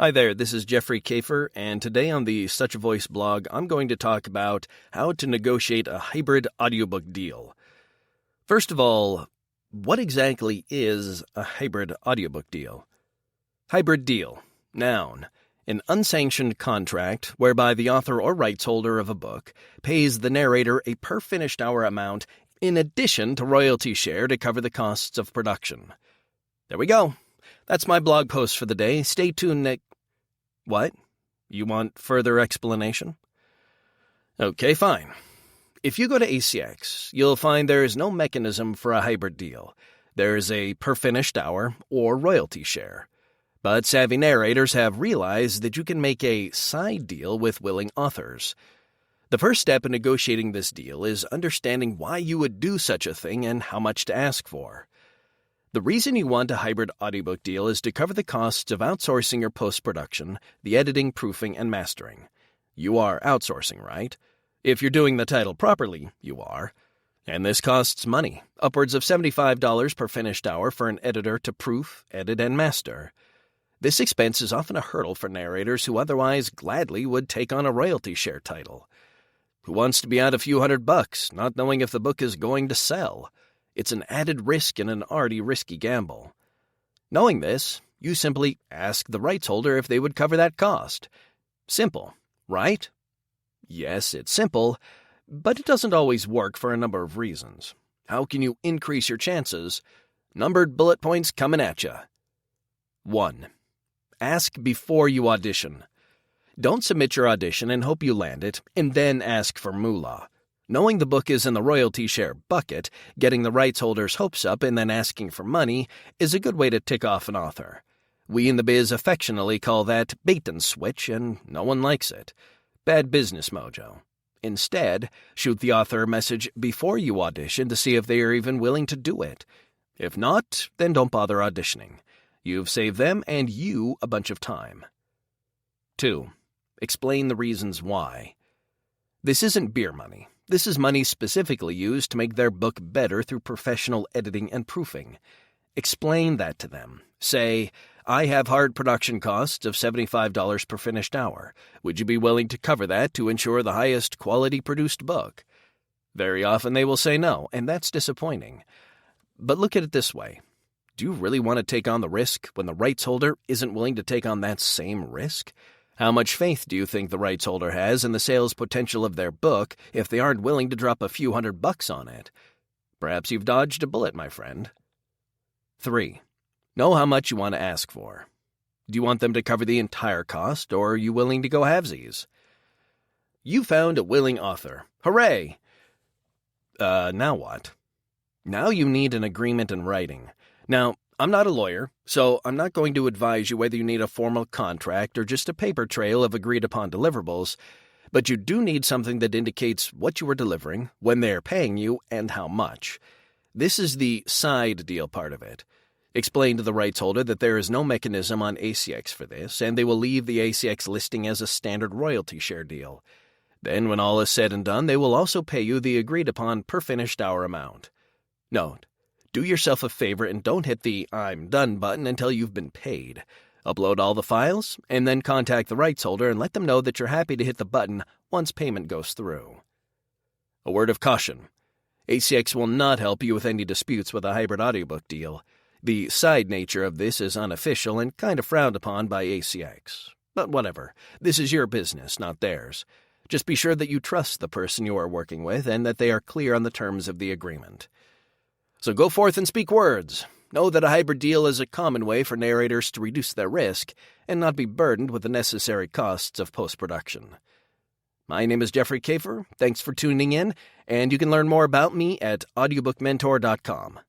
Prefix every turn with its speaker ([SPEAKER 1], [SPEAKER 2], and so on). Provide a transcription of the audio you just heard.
[SPEAKER 1] Hi there, this is Jeffrey Kafer, and today on the Such a Voice blog, I'm going to talk about how to negotiate a hybrid audiobook deal. First of all, what exactly is a hybrid audiobook deal? Hybrid deal. Noun. An unsanctioned contract whereby the author or rights holder of a book pays the narrator a per-finished hour amount in addition to royalty share to cover the costs of production. There we go. That's my blog post for the day. Stay tuned What? You want further explanation? Okay, fine. If you go to ACX, you'll find there is no mechanism for a hybrid deal. There's a per-finished hour or royalty share. But savvy narrators have realized that you can make a side deal with willing authors. The first step in negotiating this deal is understanding why you would do such a thing and how much to ask for. The reason you want a hybrid audiobook deal is to cover the costs of outsourcing your post-production, the editing, proofing, and mastering. You are outsourcing, right? If you're doing the title properly, you are. And this costs money, upwards of $75 per finished hour for an editor to proof, edit, and master. This expense is often a hurdle for narrators who otherwise gladly would take on a royalty share title. Who wants to be out a few $100, not knowing if the book is going to sell? It's an added risk in an already risky gamble. Knowing this, you simply ask the rights holder if they would cover that cost. Simple, right? Yes, it's simple, but it doesn't always work for a number of reasons. How can you increase your chances? Numbered bullet points coming at you. 1. Ask before you audition. Don't submit your audition and hope you land it, and then ask for moolah. Knowing the book is in the royalty share bucket, getting the rights holder's hopes up and then asking for money is a good way to tick off an author. We in the biz affectionately call that bait and switch, and no one likes it. Bad business mojo. Instead, shoot the author a message before you audition to see if they are even willing to do it. If not, then don't bother auditioning. You've saved them and you a bunch of time. 2. Explain the reasons why. This isn't beer money. This is money specifically used to make their book better through professional editing and proofing. Explain that to them. Say, I have hard production costs of $75 per finished hour. Would you be willing to cover that to ensure the highest quality produced book? Very often they will say no, and that's disappointing. But look at it this way. Do you really want to take on the risk when the rights holder isn't willing to take on that same risk? How much faith do you think the rights holder has in the sales potential of their book if they aren't willing to drop a few $100 on it? Perhaps you've dodged a bullet, my friend. 3. Know how much you want to ask for. Do you want them to cover the entire cost, or are you willing to go halvesies? You found a willing author. Hooray! Now what? Now you need an agreement in writing. Now, I'm not a lawyer, so I'm not going to advise you whether you need a formal contract or just a paper trail of agreed-upon deliverables, but you do need something that indicates what you are delivering, when they are paying you, and how much. This is the side deal part of it. Explain to the rights holder that there is no mechanism on ACX for this, and they will leave the ACX listing as a standard royalty share deal. Then, when all is said and done, they will also pay you the agreed-upon per-finished hour amount. Note: do yourself a favor and don't hit the I'm done button until you've been paid. Upload all the files, and then contact the rights holder and let them know that you're happy to hit the button once payment goes through. A word of caution. ACX will not help you with any disputes with a hybrid audiobook deal. The side nature of this is unofficial and kind of frowned upon by ACX. But whatever. This is your business, not theirs. Just be sure that you trust the person you are working with and that they are clear on the terms of the agreement. So go forth and speak words. Know that a hybrid deal is a common way for narrators to reduce their risk and not be burdened with the necessary costs of post-production. My name is Jeffrey Kafer. Thanks for tuning in, and you can learn more about me at audiobookmentor.com.